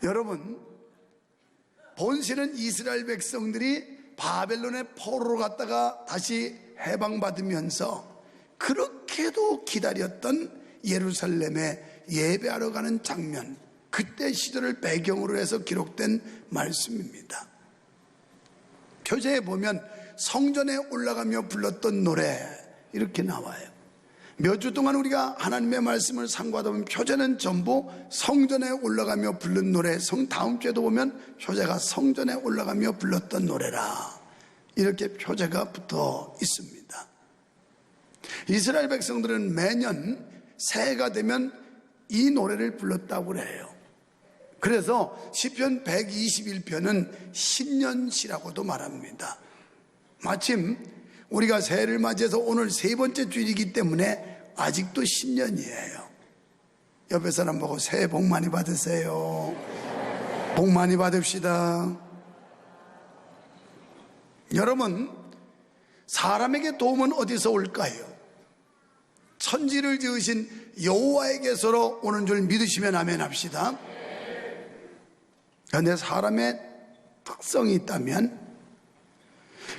여러분, 본시는 이스라엘 백성들이 바벨론의 포로로 갔다가 다시 해방받으면서 그렇게도 기다렸던 예루살렘에 예배하러 가는 장면, 그때 시절을 배경으로 해서 기록된 말씀입니다. 표제에 보면 성전에 올라가며 불렀던 노래 이렇게 나와요. 몇 주 동안 우리가 하나님의 말씀을 상고하다 보면 표제는 전부 성전에 올라가며 부른 노래, 다음 주에도 보면 표제가 성전에 올라가며 불렀던 노래라, 이렇게 표제가 붙어 있습니다. 이스라엘 백성들은 매년 새해가 되면 이 노래를 불렀다고 그래요. 그래서 시편 121편은 신년시라고도 말합니다. 마침 우리가 새해를 맞이해서 오늘 세 번째 주일이기 때문에 아직도 신년이에요. 옆에 사람 보고 새해 복 많이 받으세요. 복 많이 받읍시다. 여러분, 사람에게 도움은 어디서 올까요? 천지를 지으신 여호와에게서로 오는 줄 믿으시면 아멘 합시다. 그런데 사람의 특성이 있다면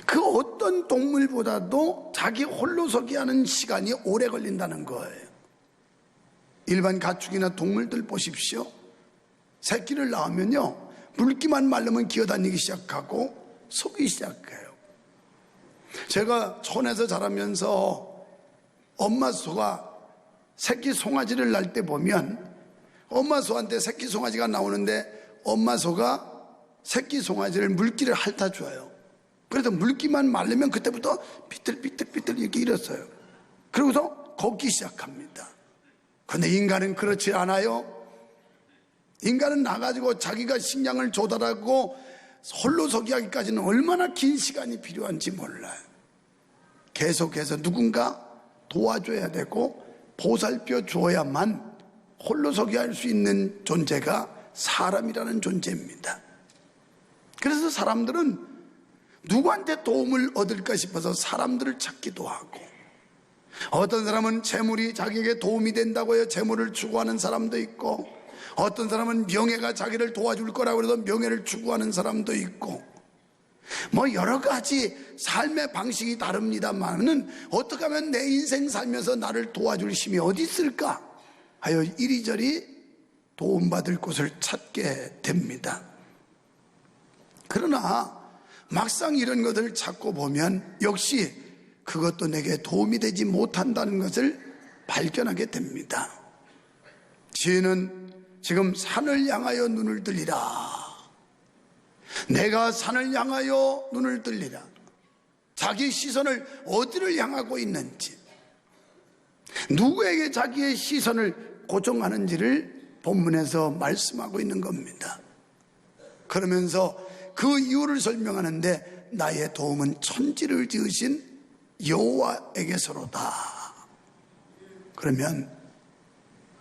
그 어떤 동물보다도 자기 홀로서기 하는 시간이 오래 걸린다는 거예요. 일반 가축이나 동물들 보십시오. 새끼를 낳으면요, 물기만 마르면 기어다니기 시작하고 속기 시작해요. 제가 촌에서 자라면서 엄마 소가 새끼 송아지를 낳을 때 보면 엄마 소한테 새끼 송아지가 나오는데 엄마 소가 새끼 송아지를 물기를 핥아줘요. 그래서 물기만 마르면 그때부터 삐뚤삐뚤 이렇게 일었어요. 그러고서 걷기 시작합니다. 그런데 인간은 그렇지 않아요. 인간은 나가지고 자기가 식량을 조달하고 홀로 서기 하기까지는 얼마나 긴 시간이 필요한지 몰라요. 계속해서 누군가 도와줘야 되고 보살펴 줘야만 홀로 서기 할 수 있는 존재가 사람이라는 존재입니다. 그래서 사람들은 누구한테 도움을 얻을까 싶어서 사람들을 찾기도 하고, 어떤 사람은 재물이 자기에게 도움이 된다고 해서 재물을 추구하는 사람도 있고, 어떤 사람은 명예가 자기를 도와줄 거라고 해서 명예를 추구하는 사람도 있고, 뭐 여러 가지 삶의 방식이 다릅니다만은 어떻게 하면 내 인생 살면서 나를 도와줄 힘이 어디 있을까 하여 이리저리 도움받을 곳을 찾게 됩니다. 그러나 막상 이런 것을 찾고 보면 역시 그것도 내게 도움이 되지 못한다는 것을 발견하게 됩니다. 지혜는 지금 산을 향하여 눈을 들리라. 내가 산을 향하여 눈을 들리라. 자기 시선을 어디를 향하고 있는지, 누구에게 자기의 시선을 고정하는지를 본문에서 말씀하고 있는 겁니다. 그러면서 그 이유를 설명하는데 나의 도움은 천지를 지으신 여호와에게서로다. 그러면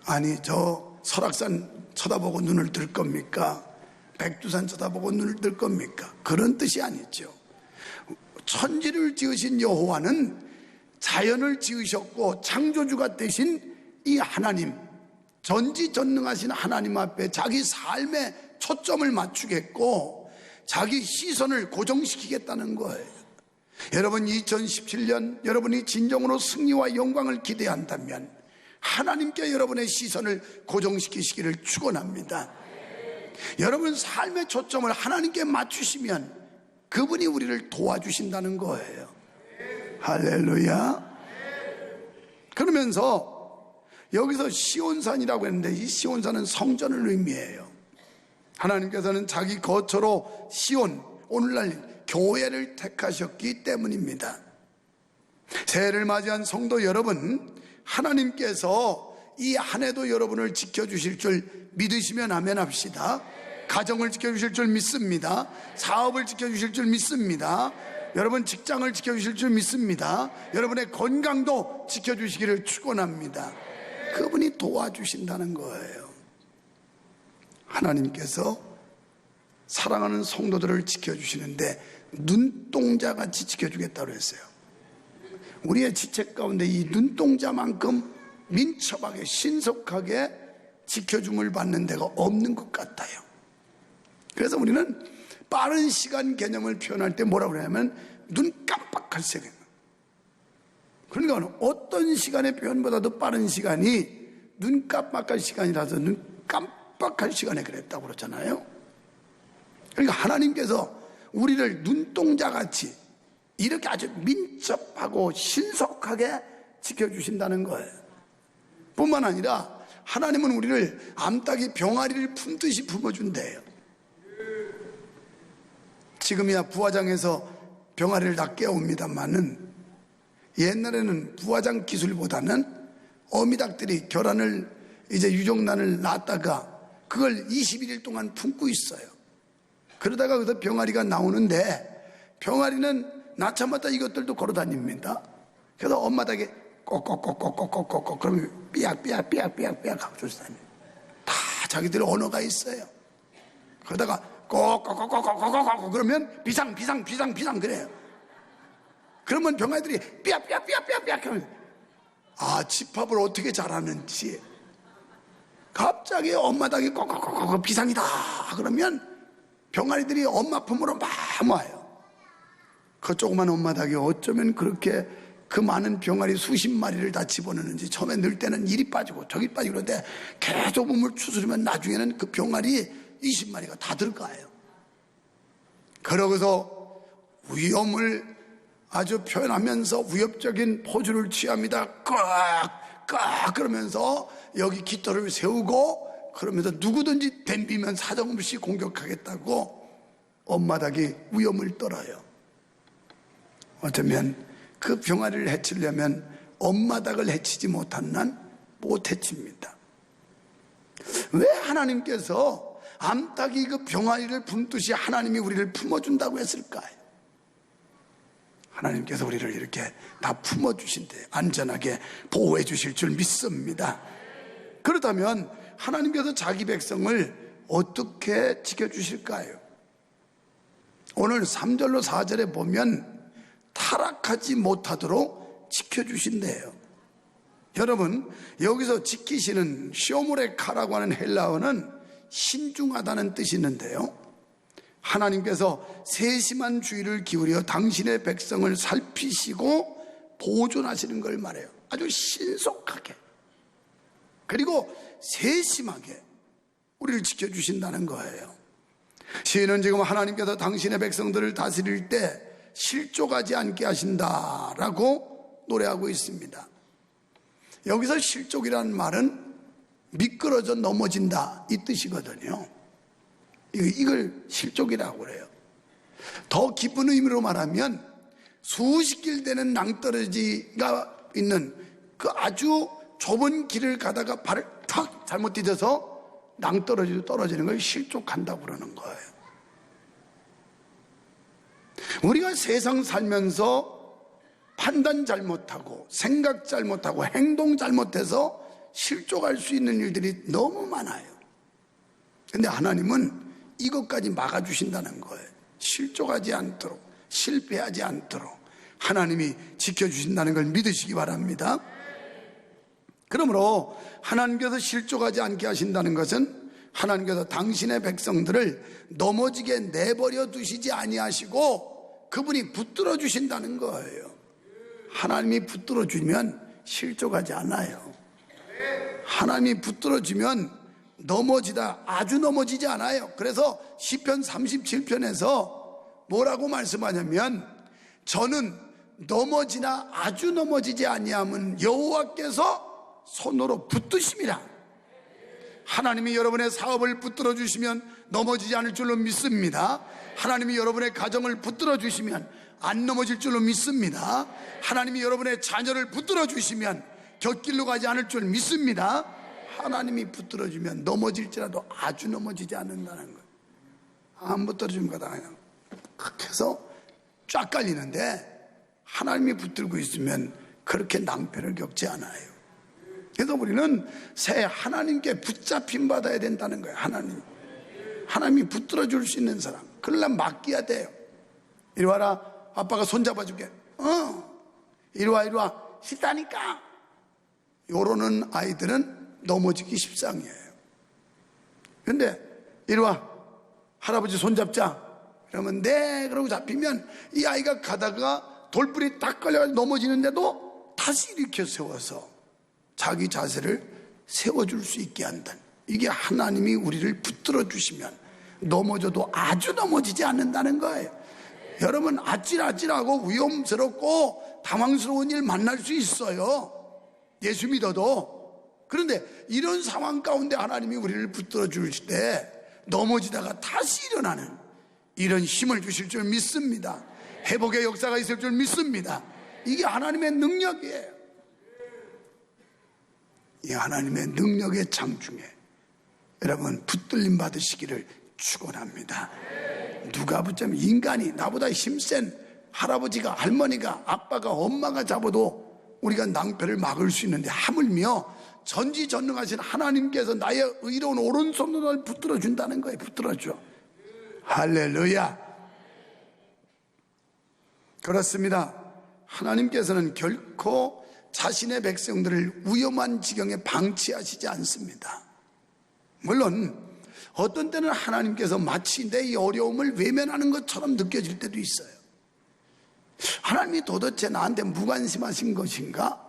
아니 저 설악산 쳐다보고 눈을 뜰 겁니까? 백두산 쳐다보고 눈을 뜰 겁니까? 그런 뜻이 아니죠. 천지를 지으신 여호와는 자연을 지으셨고 창조주가 되신 이 하나님, 전지전능하신 하나님 앞에 자기 삶에 초점을 맞추겠고 자기 시선을 고정시키겠다는 거예요. 여러분 2017년 여러분이 진정으로 승리와 영광을 기대한다면 하나님께 여러분의 시선을 고정시키시기를 축원합니다. 여러분 삶의 초점을 하나님께 맞추시면 그분이 우리를 도와주신다는 거예요. 할렐루야. 그러면서 여기서 시온산이라고 했는데 이 시온산은 성전을 의미해요. 하나님께서는 자기 거처로 시온, 오늘날 교회를 택하셨기 때문입니다. 새해를 맞이한 성도 여러분, 하나님께서 이 한 해도 여러분을 지켜주실 줄 믿으시면 아멘 합시다. 가정을 지켜주실 줄 믿습니다. 사업을 지켜주실 줄 믿습니다. 여러분 직장을 지켜주실 줄 믿습니다. 여러분의 건강도 지켜주시기를 축원합니다. 그분이 도와주신다는 거예요. 하나님께서 사랑하는 성도들을 지켜주시는데 눈동자같이 지켜주겠다고 했어요. 우리의 지체 가운데 이 눈동자만큼 민첩하게 신속하게 지켜줌을 받는 데가 없는 것 같아요. 그래서 우리는 빠른 시간 개념을 표현할 때 뭐라고 그러냐면 눈 깜빡할 시간. 그러니까 어떤 시간의 표현보다도 빠른 시간이 눈 깜빡할 시간이라서 눈 깜빡할 시간에 그랬다고 그러잖아요. 그러니까 하나님께서 우리를 눈동자같이 이렇게 아주 민첩하고 신속하게 지켜주신다는 거예요. 뿐만 아니라 하나님은 우리를 암탉이 병아리를 품듯이 품어준대요. 지금이야 부화장에서 병아리를 다 깨웁니다만은 옛날에는 부화장 기술보다는 어미닭들이 결혼을 이제 유정란을 낳았다가 그걸 21일 동안 품고 있어요. 그러다가 그래서 병아리가 나오는데 병아리는 낳자마자 이것들도 걸어 다닙니다. 그래서 엄마 닭이 꼭꼭꼭꼭꼭꼭꼭 그러면 삐약삐약 하고 쫓아다녀요. 다 자기들 언어가 있어요. 그러다가 꼭꼭꼭꼭꼭꼭 그러면 비상 그래요. 그러면 병아리들이 삐약 하면 집합을 어떻게 잘하는지. 갑자기 엄마 닭이 꼭꼭꼭꼭 비상이다 그러면 병아리들이 엄마 품으로 막 와요. 그 조그만 엄마 닭이 어쩌면 그렇게 그 많은 병아리 수십 마리를 다 집어넣는지. 처음에 넣을 때는 이리 빠지고 저기 빠지고 그런데 계속 몸을 추스르면 나중에는 그 병아리 20마리가 다 들어가요. 그러고서 위험을 아주 표현하면서 위협적인 포즈를 취합니다. 꽉 그러면서 여기 깃털을 세우고 그러면서 누구든지 덤비면 사정없이 공격하겠다고 엄마 닭이 위험을 떨어요. 어쩌면 그 병아리를 해치려면 엄마 닭을 해치지 못한 난 못 해칩니다. 왜 하나님께서 암탉이 그 병아리를 품듯이 하나님이 우리를 품어준다고 했을까요? 하나님께서 우리를 이렇게 다 품어주신대. 안전하게 보호해 주실 줄 믿습니다. 그렇다면 하나님께서 자기 백성을 어떻게 지켜주실까요? 오늘 3절로 4절에 보면 타락하지 못하도록 지켜주신대요. 여러분, 여기서 지키시는 쇼모레카라고 하는 헬라어는 신중하다는 뜻이 있는데요, 하나님께서 세심한 주의를 기울여 당신의 백성을 살피시고 보존하시는 걸 말해요. 아주 신속하게 그리고 세심하게 우리를 지켜주신다는 거예요. 시인은 지금 하나님께서 당신의 백성들을 다스릴 때 실족하지 않게 하신다라고 노래하고 있습니다. 여기서 실족이라는 말은 미끄러져 넘어진다 이 뜻이거든요. 이걸 실족이라고 그래요. 더 깊은 의미로 말하면 수십 길 되는 낭떠러지가 있는 그 아주 좁은 길을 가다가 발을 탁 잘못 디뎌서 낭떠러지로 떨어지는 걸 실족한다고 그러는 거예요. 우리가 세상 살면서 판단 잘못하고 생각 잘못하고 행동 잘못해서 실족할 수 있는 일들이 너무 많아요. 근데 하나님은 이것까지 막아주신다는 거예요. 실족하지 않도록, 실패하지 않도록 하나님이 지켜주신다는 걸 믿으시기 바랍니다. 그러므로 하나님께서 실족하지 않게 하신다는 것은 하나님께서 당신의 백성들을 넘어지게 내버려 두시지 아니하시고 그분이 붙들어 주신다는 거예요. 하나님이 붙들어 주면 실족하지 않아요. 하나님이 붙들어 주면 넘어지다 아주 넘어지지 않아요. 그래서 시편 37편에서 뭐라고 말씀하냐면 저는 넘어지나 아주 넘어지지 아니함은 여호와께서 손으로 붙드심이라. 하나님이 여러분의 사업을 붙들어 주시면 넘어지지 않을 줄로 믿습니다. 하나님이 여러분의 가정을 붙들어 주시면 안 넘어질 줄로 믿습니다. 하나님이 여러분의 자녀를 붙들어 주시면 곁길로 가지 않을 줄 믿습니다. 하나님이 붙들어 주면 넘어질지라도 아주 넘어지지 않는다는 거예요. 안 붙들어 주면 가다가 그냥 그렇게 해서 쫙 깔리는데 하나님이 붙들고 있으면 그렇게 낭패를 겪지 않아요. 그래서 우리는 새 하나님께 붙잡힘 받아야 된다는 거예요. 하나님이 붙들어 줄 수 있는 사람, 그러려면 맡겨야 돼요. 이리 와라, 아빠가 손잡아 줄게. 이리 와 싫다니까. 요러는 아이들은 넘어지기 십상이에요. 근데 이리 와, 할아버지 손잡자. 그러면 네 그러고 잡히면 이 아이가 가다가 돌불이 딱 걸려가지고 넘어지는데도 다시 일으켜 세워서 자기 자세를 세워줄 수 있게 한다. 이게 하나님이 우리를 붙들어 주시면 넘어져도 아주 넘어지지 않는다는 거예요. 여러분, 아찔아찔하고 위험스럽고 당황스러운 일 만날 수 있어요. 예수 믿어도. 그런데 이런 상황 가운데 하나님이 우리를 붙들어 주실 때 넘어지다가 다시 일어나는 이런 힘을 주실 줄 믿습니다. 회복의 역사가 있을 줄 믿습니다. 이게 하나님의 능력이에요. 이 하나님의 능력의 장중에 여러분 붙들림 받으시기를 축원합니다. 누가 붙자면 인간이 나보다 힘센 할아버지가 할머니가 아빠가 엄마가 잡아도 우리가 낭패를 막을 수 있는데 하물며 전지전능하신 하나님께서 나의 의로운 오른손으로 날 붙들어 준다는 거예요. 붙들어줘. 할렐루야. 그렇습니다. 하나님께서는 결코 자신의 백성들을 위험한 지경에 방치하시지 않습니다. 물론 어떤 때는 하나님께서 마치 내 이 어려움을 외면하는 것처럼 느껴질 때도 있어요. 하나님이 도대체 나한테 무관심하신 것인가?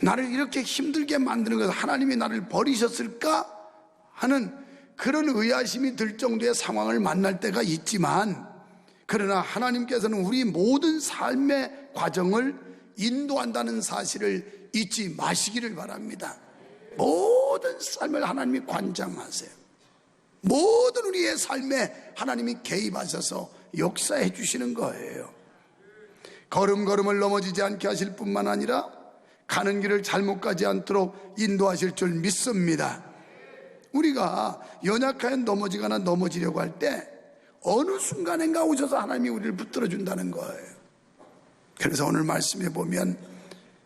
나를 이렇게 힘들게 만드는 것은 하나님이 나를 버리셨을까? 하는 그런 의아심이 들 정도의 상황을 만날 때가 있지만, 그러나 하나님께서는 우리 모든 삶의 과정을 인도한다는 사실을 잊지 마시기를 바랍니다. 모든 삶을 하나님이 관장하세요. 모든 우리의 삶에 하나님이 개입하셔서 역사해 주시는 거예요. 걸음걸음을 넘어지지 않게 하실 뿐만 아니라 가는 길을 잘못 가지 않도록 인도하실 줄 믿습니다. 우리가 연약하여 넘어지거나 넘어지려고 할 때 어느 순간인가 오셔서 하나님이 우리를 붙들어 준다는 거예요. 그래서 오늘 말씀해 보면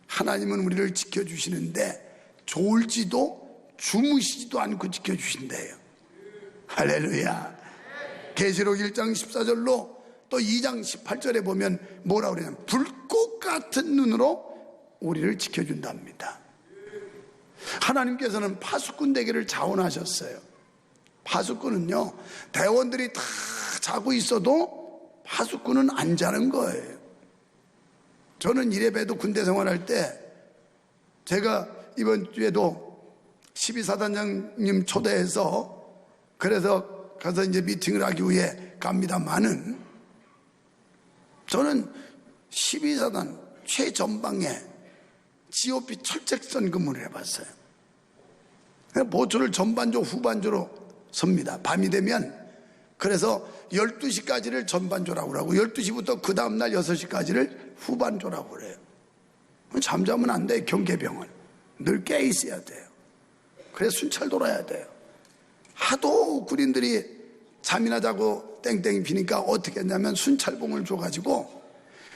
하나님은 우리를 지켜주시는데 졸지도 주무시지도 않고 지켜주신대요. 할렐루야. 계시록 1장 14절로 또 2장 18절에 보면 뭐라고 그러냐면 불꽃 같은 눈으로 우리를 지켜준답니다. 하나님께서는 파수꾼 되기를 자원하셨어요. 파수꾼은요, 대원들이 다 자고 있어도 파수꾼은 안 자는 거예요. 저는 이래봬도 군대 생활할 때 제가 이번 주에도 12사단장님 초대해서 그래서 가서 이제 미팅을 하기 위해 갑니다만은 저는 12사단 최전방에 GOP 철책선 근무를 해봤어요. 보초를 전반조 후반조로 섭니다. 밤이 되면. 그래서 12시까지를 전반조라고 그러고 12시부터 그 다음날 6시까지를 후반조라고 그래요. 잠자면 안 돼. 경계병은 늘 깨 있어야 돼요. 그래서 순찰 돌아야 돼요. 하도 군인들이 잠이나 자고 땡땡이 피니까 어떻게 했냐면 순찰봉을 줘가지고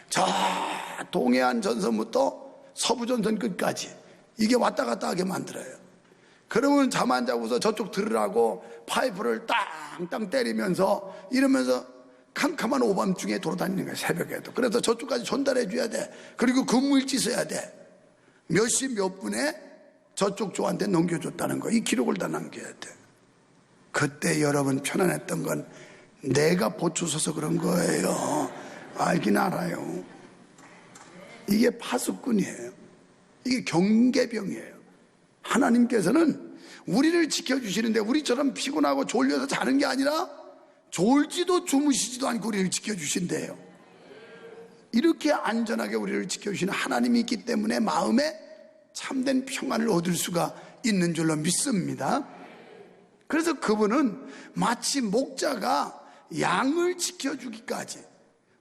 저 동해안 전선부터 서부전선 끝까지 이게 왔다 갔다 하게 만들어요. 그러면 잠 안 자고서 저쪽 들으라고 파이프를 땅땅 때리면서 이러면서 캄캄한 오밤중에 돌아다니는 거예요. 새벽에도. 그래서 저쪽까지 전달해 줘야 돼. 그리고 근무일지 써야 돼. 몇 시 몇 분에 저쪽 조한테 넘겨줬다는 거. 이 기록을 다 남겨야 돼. 그때 여러분 편안했던 건 내가 보초 서서 그런 거예요. 알긴 알아요. 이게 파수꾼이에요. 이게 경계병이에요. 하나님께서는 우리를 지켜주시는데 우리처럼 피곤하고 졸려서 자는 게 아니라 졸지도 주무시지도 않고 우리를 지켜주신대요. 이렇게 안전하게 우리를 지켜주시는 하나님이 있기 때문에 마음에 참된 평안을 얻을 수가 있는 줄로 믿습니다. 그래서 그분은 마치 목자가 양을 지켜주기까지,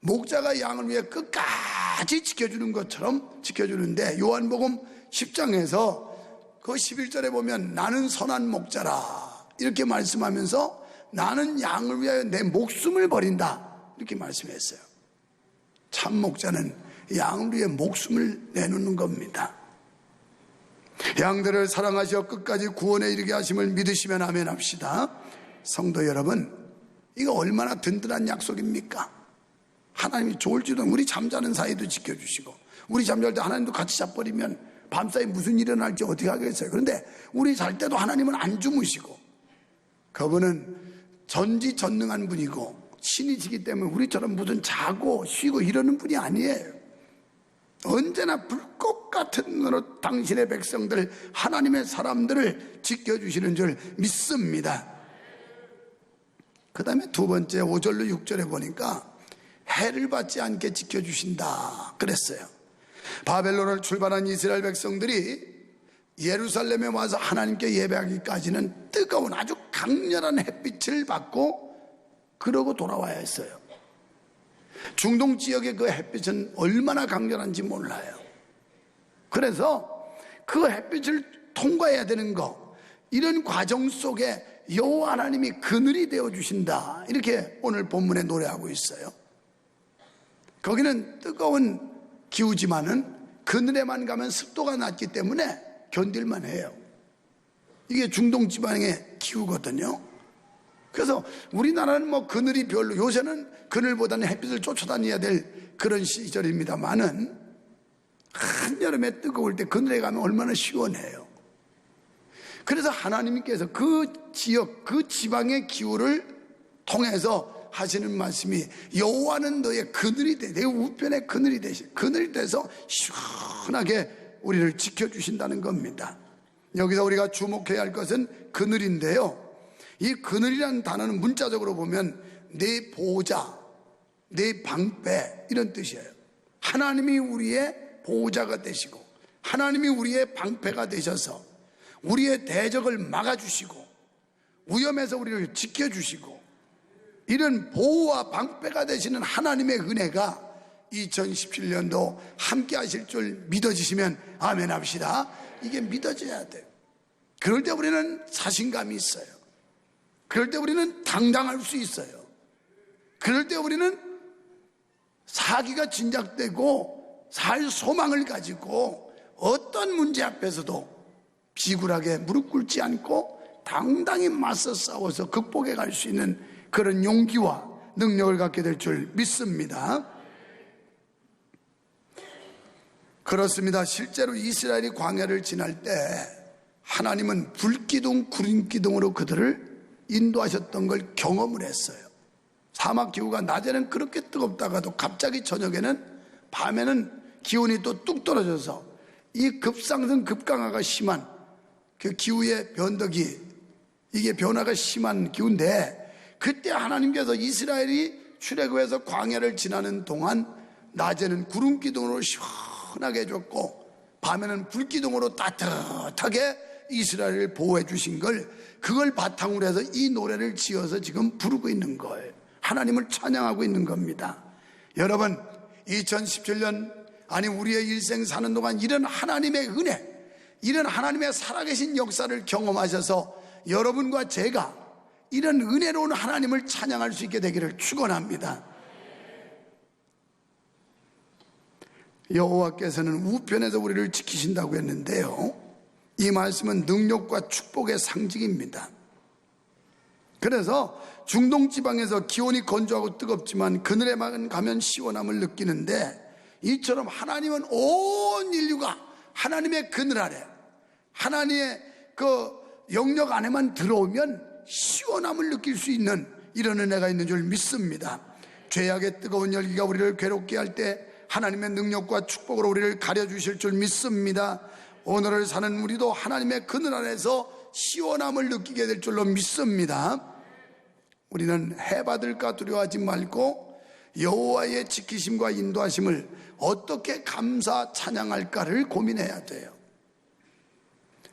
목자가 양을 위해 끝까지 지켜주는 것처럼 지켜주는데, 요한복음 10장에서 그 11절에 보면 나는 선한 목자라 이렇게 말씀하면서 나는 양을 위하여 내 목숨을 버린다 이렇게 말씀했어요. 참 목자는 양을 위해 목숨을 내놓는 겁니다. 양들을 사랑하시어 끝까지 구원에 이르게 하심을 믿으시면 아멘 합시다. 성도 여러분, 이거 얼마나 든든한 약속입니까? 하나님이 졸지도 우리 잠자는 사이도 지켜주시고, 우리 잠잘 때 하나님도 같이 자버리면 밤사이 무슨 일이 일어날지 어떻게 하겠어요. 그런데 우리 잘 때도 하나님은 안 주무시고, 그분은 전지전능한 분이고 신이시기 때문에 우리처럼 무슨 자고 쉬고 이러는 분이 아니에요. 언제나 불꽃 같은 눈으로 당신의 백성들, 하나님의 사람들을 지켜주시는 줄 믿습니다. 그 다음에 두 번째 5절로 6절에 보니까 해를 받지 않게 지켜주신다 그랬어요. 바벨론을 출발한 이스라엘 백성들이 예루살렘에 와서 하나님께 예배하기까지는 뜨거운 아주 강렬한 햇빛을 받고 그러고 돌아와야 했어요. 중동 지역의 그 햇빛은 얼마나 강렬한지 몰라요. 그래서 그 햇빛을 통과해야 되는 거, 이런 과정 속에 여호와 하나님이 그늘이 되어주신다, 이렇게 오늘 본문에 노래하고 있어요. 거기는 뜨거운 기후지만은 그늘에만 가면 습도가 낮기 때문에 견딜만 해요. 이게 중동 지방의 기후거든요. 그래서 우리나라는 뭐 그늘이 별로, 요새는 그늘보다는 햇빛을 쫓아다녀야 될 그런 시절입니다만은 한여름에 뜨거울 때 그늘에 가면 얼마나 시원해요. 그래서 하나님께서 그 지역, 그 지방의 기후를 통해서 하시는 말씀이 여호와는 너의 그늘이 돼, 내 우편의 그늘이 되시, 그늘이 돼서 시원하게 우리를 지켜주신다는 겁니다. 여기서 우리가 주목해야 할 것은 그늘인데요, 이 그늘이라는 단어는 문자적으로 보면 내 보호자, 내 방패, 이런 뜻이에요. 하나님이 우리의 보호자가 되시고 하나님이 우리의 방패가 되셔서 우리의 대적을 막아주시고 위험에서 우리를 지켜주시고, 이런 보호와 방패가 되시는 하나님의 은혜가 2017년도 함께 하실 줄 믿어지시면 아멘 합시다. 이게 믿어져야 돼요. 그럴 때 우리는 자신감이 있어요. 그럴 때 우리는 당당할 수 있어요. 그럴 때 우리는 사기가 진작되고 살 소망을 가지고 어떤 문제 앞에서도 비굴하게 무릎 꿇지 않고 당당히 맞서 싸워서 극복해 갈 수 있는 그런 용기와 능력을 갖게 될 줄 믿습니다. 그렇습니다. 실제로 이스라엘이 광야를 지날 때 하나님은 불기둥, 구름기둥으로 그들을 인도하셨던 걸 경험을 했어요. 사막 기후가 낮에는 그렇게 뜨겁다가도 갑자기 저녁에는, 밤에는 기온이 또 뚝 떨어져서 이 급상승 급강하가 심한 그 기후의 변덕이, 이게 변화가 심한 기후인데, 그때 하나님께서 이스라엘이 출애굽해서 광야를 지나는 동안 낮에는 구름기둥으로 시원하게 해줬고 밤에는 불기둥으로 따뜻하게 이스라엘을 보호해 주신 걸, 그걸 바탕으로 해서 이 노래를 지어서 지금 부르고 있는 거예요. 하나님을 찬양하고 있는 겁니다. 여러분, 2017년, 아니 우리의 일생 사는 동안 이런 하나님의 은혜, 이런 하나님의 살아계신 역사를 경험하셔서 여러분과 제가 이런 은혜로운 하나님을 찬양할 수 있게 되기를 축원합니다. 여호와께서는 우편에서 우리를 지키신다고 했는데요, 이 말씀은 능력과 축복의 상징입니다. 그래서 중동 지방에서 기온이 건조하고 뜨겁지만 그늘에만 가면 시원함을 느끼는데, 이처럼 하나님은 온 인류가 하나님의 그늘 아래, 하나님의 그 영역 안에만 들어오면 시원함을 느낄 수 있는 이런 은혜가 있는 줄 믿습니다. 죄악의 뜨거운 열기가 우리를 괴롭게 할 때 하나님의 능력과 축복으로 우리를 가려주실 줄 믿습니다. 오늘을 사는 우리도 하나님의 그늘 안에서 시원함을 느끼게 될 줄로 믿습니다. 우리는 해받을까 두려워하지 말고 여호와의 지키심과 인도하심을 어떻게 감사 찬양할까를 고민해야 돼요.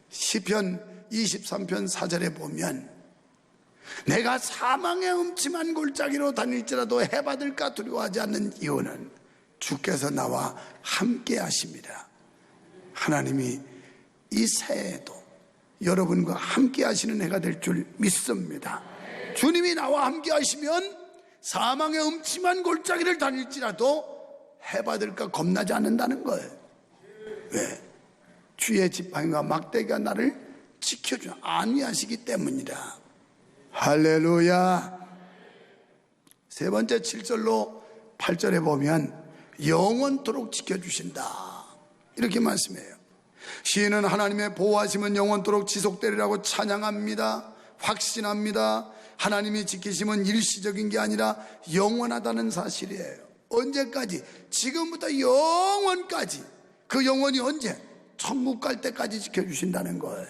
시편 23편 4절에 보면 내가 사망의 음침한 골짜기로 다닐지라도 해받을까 두려워하지 않는 이유는 주께서 나와 함께 하십니다. 하나님이 이 새해에도 여러분과 함께 하시는 해가 될 줄 믿습니다. 주님이 나와 함께 하시면 사망의 음침한 골짜기를 다닐지라도 해받을까 겁나지 않는다는 거예요. 왜? 주의 지팡이와 막대기가 나를 지켜주는 안위하시기 때문이다. 할렐루야. 세 번째 7절로 8절에 보면 영원토록 지켜주신다, 이렇게 말씀해요. 시인은 하나님의 보호하심은 영원토록 지속되리라고 찬양합니다. 확신합니다. 하나님이 지키심은 일시적인 게 아니라 영원하다는 사실이에요. 언제까지? 지금부터 영원까지. 그 영원이 언제? 천국 갈 때까지 지켜주신다는 거예요.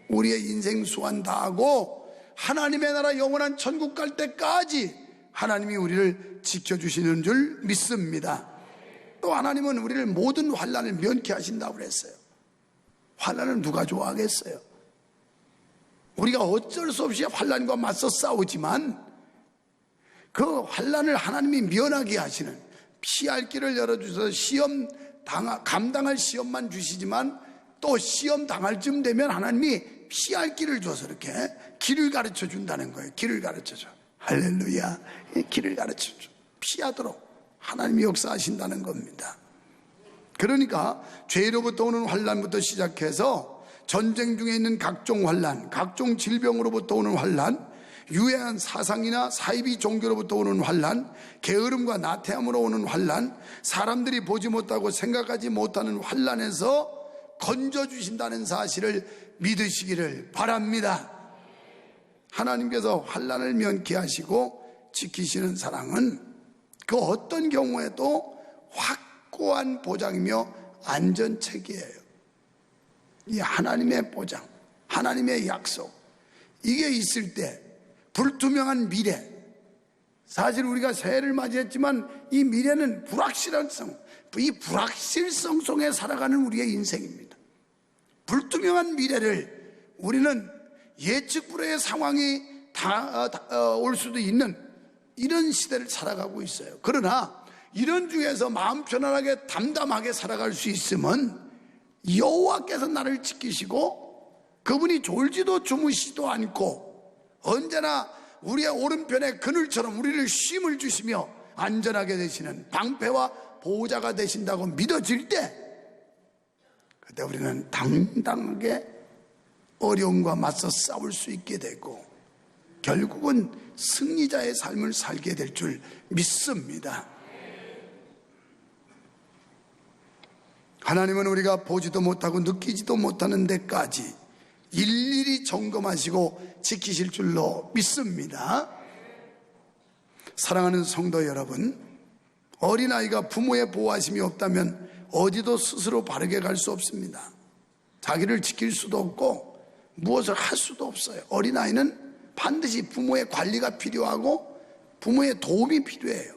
우리의 인생 수완 다하고 하나님의 나라 영원한 천국 갈 때까지 하나님이 우리를 지켜주시는 줄 믿습니다. 또 하나님은 우리를 모든 환난을 면케 하신다고 그랬어요. 환난을 누가 좋아하겠어요? 우리가 어쩔 수 없이 환난과 맞서 싸우지만 그 환난을 하나님이 면하게 하시는, 피할 길을 열어주셔서 감당할 시험만 주시지만 또 시험 당할 쯤 되면 하나님이 피할 길을 줘서 이렇게 길을 가르쳐 준다는 거예요. 길을 가르쳐 줘. 할렐루야. 길을 가르쳐 줘. 피하도록 하나님이 역사하신다는 겁니다. 그러니까 죄로부터 오는 환난부터 시작해서 전쟁 중에 있는 각종 환난, 각종 질병으로부터 오는 환난, 유해한 사상이나 사이비 종교로부터 오는 환난, 게으름과 나태함으로 오는 환난, 사람들이 보지 못하고 생각하지 못하는 환난에서 건져주신다는 사실을 믿으시기를 바랍니다. 하나님께서 환난을 면케 하시고 지키시는 사랑은 그 어떤 경우에도 확고한 보장이며 안전책이에요. 이 하나님의 보장, 하나님의 약속, 이게 있을 때 불투명한 미래, 사실 우리가 새해를 맞이했지만 이 미래는 이 불확실성 속에 살아가는 우리의 인생입니다. 불투명한 미래를 우리는 예측 불허의 상황이 올 수도 있는 이런 시대를 살아가고 있어요. 그러나 이런 중에서 마음 편안하게 담담하게 살아갈 수 있으면 여호와께서 나를 지키시고 그분이 졸지도 주무시지도 않고 언제나 우리의 오른편에 그늘처럼 우리를 쉼을 주시며 안전하게 되시는 방패와 보호자가 되신다고 믿어질 때, 그때 우리는 당당하게 어려움과 맞서 싸울 수 있게 되고 결국은 승리자의 삶을 살게 될 줄 믿습니다. 하나님은 우리가 보지도 못하고 느끼지도 못하는 데까지 일일이 점검하시고 지키실 줄로 믿습니다. 사랑하는 성도 여러분, 어린아이가 부모의 보호하심이 없다면 어디도 스스로 바르게 갈 수 없습니다. 자기를 지킬 수도 없고 무엇을 할 수도 없어요. 어린아이는 반드시 부모의 관리가 필요하고 부모의 도움이 필요해요.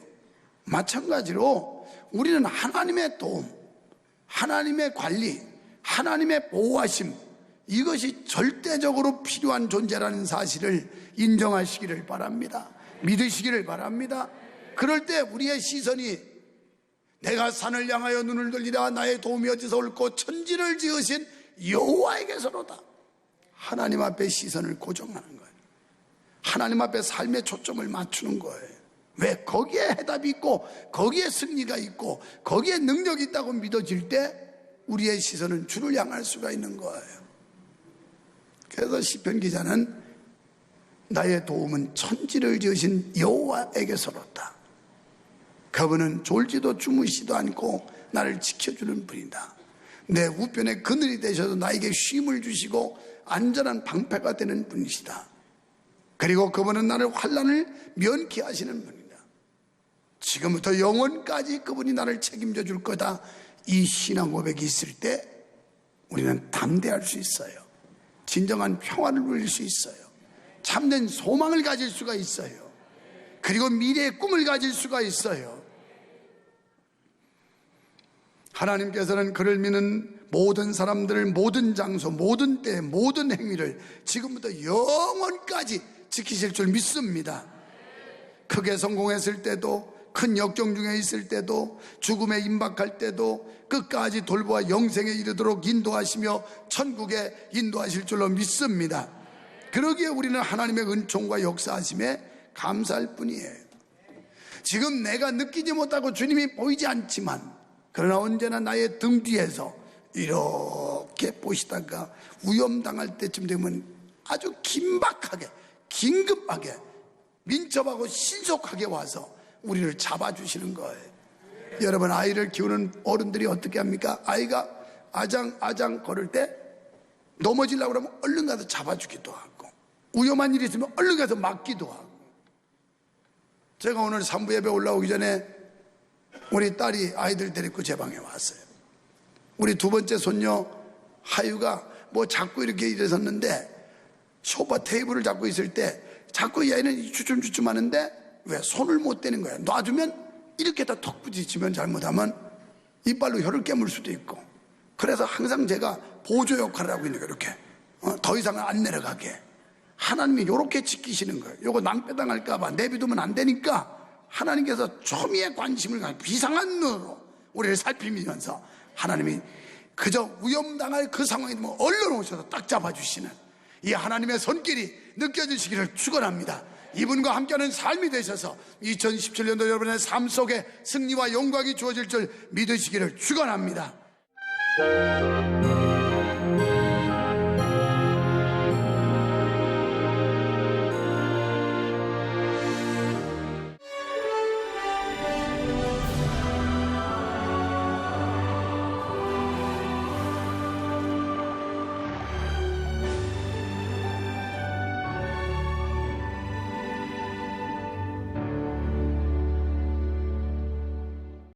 마찬가지로 우리는 하나님의 도움, 하나님의 관리, 하나님의 보호하심, 이것이 절대적으로 필요한 존재라는 사실을 인정하시기를 바랍니다. 믿으시기를 바랍니다. 그럴 때 우리의 시선이 내가 산을 향하여 눈을 돌리라 나의 도움이 어디서 올고 천지를 지으신 여호와에게서로다. 하나님 앞에 시선을 고정하는 거예요. 하나님 앞에 삶의 초점을 맞추는 거예요. 왜? 거기에 해답이 있고 거기에 승리가 있고 거기에 능력이 있다고 믿어질 때 우리의 시선은 주를 향할 수가 있는 거예요. 그래서 시편 기자는 나의 도움은 천지를 지으신 여호와에게서로다. 그분은 졸지도 주무시지도 않고 나를 지켜주는 분이다. 내 우편에 그늘이 되셔서 나에게 쉼을 주시고 안전한 방패가 되는 분이시다. 그리고 그분은 나를 환난을 면케 하시는 분이다. 지금부터 영원까지 그분이 나를 책임져 줄 거다. 이 신앙 고백이 있을 때 우리는 담대할 수 있어요. 진정한 평안을 누릴 수 있어요. 참된 소망을 가질 수가 있어요. 그리고 미래의 꿈을 가질 수가 있어요. 하나님께서는 그를 믿는 모든 사람들을 모든 장소, 모든 때, 모든 행위를 지금부터 영원까지 지키실 줄 믿습니다. 크게 성공했을 때도, 큰 역경 중에 있을 때도, 죽음에 임박할 때도 끝까지 돌보아 영생에 이르도록 인도하시며 천국에 인도하실 줄로 믿습니다. 그러기에 우리는 하나님의 은총과 역사하심에 감사할 뿐이에요. 지금 내가 느끼지 못하고 주님이 보이지 않지만 그러나 언제나 나의 등 뒤에서 이렇게 보시다가 위험당할 때쯤 되면 아주 긴박하게, 긴급하게, 민첩하고 신속하게 와서 우리를 잡아주시는 거예요. 여러분, 아이를 키우는 어른들이 어떻게 합니까? 아이가 아장 걸을 때 넘어지려고 그러면 얼른 가서 잡아주기도 하고, 위험한 일이 있으면 얼른 가서 막기도 하고. 제가 오늘 산부 예배 올라오기 전에 우리 딸이 아이들 데리고 제 방에 왔어요. 우리 두 번째 손녀 하유가 뭐 자꾸 이렇게 일어섰는데 소파 테이블을 잡고 있을 때 자꾸 이 아이는 주춤주춤 하는데 왜 손을 못 대는 거야. 놔주면 이렇게 다 턱 부딪히면 잘못하면 이빨로 혀를 깨물 수도 있고. 그래서 항상 제가 보조 역할을 하고 있는 거예요. 이렇게 더 이상은 안 내려가게. 하나님이 이렇게 지키시는 거예요. 이거 낭패당할까 봐 내비두면 안 되니까 하나님께서 초미의 관심을 갖고 이상한 눈으로 우리를 살피면서 하나님이 그저 위험당할 그 상황이 되면 얼른 오셔서 딱 잡아주시는 이 하나님의 손길이 느껴지시기를 축원합니다. 이분과 함께하는 삶이 되셔서 2017년도 여러분의 삶 속에 승리와 영광이 주어질 줄 믿으시기를 축원합니다.